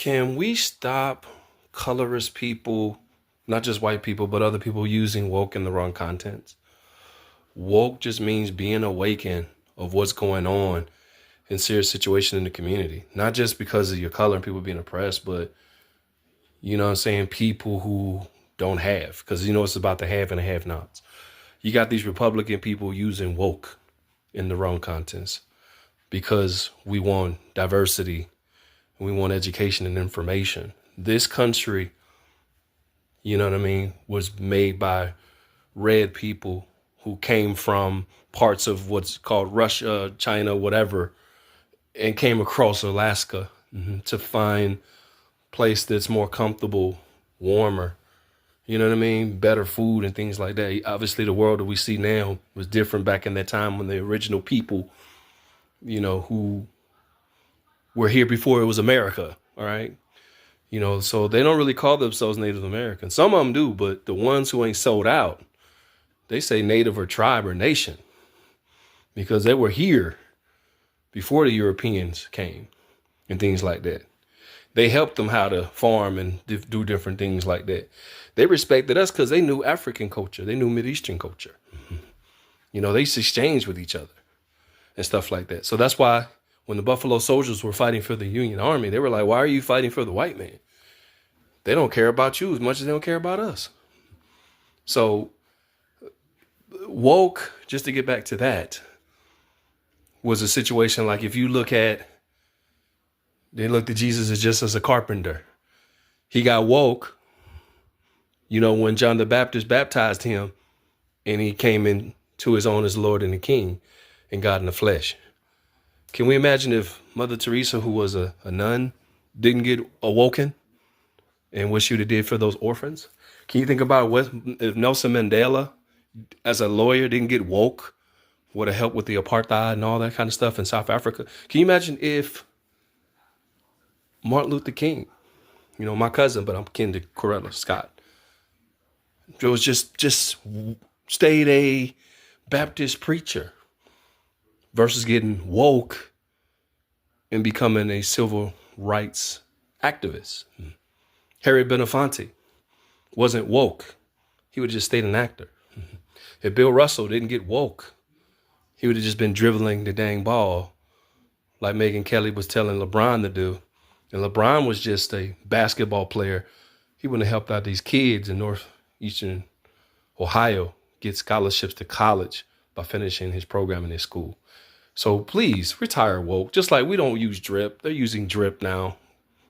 Can we stop colorist people, not just white people, but other people using woke in the wrong context? Woke just means being awakened of what's going on in serious situation in the community. Not just because of your color and people being oppressed, but you know what I'm saying, people who don't have. Because you know it's about the have and the have nots. You got these Republican people using woke in the wrong context because we want diversity and we want education and information. This country, you know what I mean, was made by red people who came from parts of what's called Russia, China, whatever, and came across Alaska to find a place that's more comfortable, warmer, you know what I mean, better food and things like that. Obviously, the world that we see now was different back in that time when the original people, you know, who were here before it was America, all right? You know, so they don't really call themselves Native American. Some of them do, but the ones who ain't sold out, they say native or tribe or nation because they were here before the Europeans came and things like that. They helped them how to farm and do different things like that. They respected us because they knew African culture. They knew Mideastern culture. You know, they used to exchange with each other and stuff like that. So that's why when the Buffalo Soldiers were fighting for the Union Army, they were like, why are you fighting for the white man? They don't care about you as much as they don't care about us. So woke, just to get back to that, was a situation like if you look at, they looked at Jesus as just as a carpenter. He got woke, you know, when John the Baptist baptized him and he came into his own as Lord and the King and God in the flesh. Can we imagine if Mother Teresa, who was a nun, didn't get awoken and what she would have did for those orphans? Can you think about what if Nelson Mandela, as a lawyer, didn't get woke, would have helped with the apartheid and all that kind of stuff in South Africa? Can you imagine if Martin Luther King, you know, my cousin, but I'm kin to Coretta Scott, it was just stayed a Baptist preacher versus getting woke and becoming a civil rights activist? Harry Belafonte wasn't woke. He would have just stayed an actor. If Bill Russell didn't get woke, he would have just been dribbling the dang ball like Megyn Kelly was telling LeBron to do. And LeBron was just a basketball player. He wouldn't have helped out these kids in northeastern Ohio get scholarships to college by finishing his program in his school. So please retire woke. Just like we don't use drip. They're using drip now.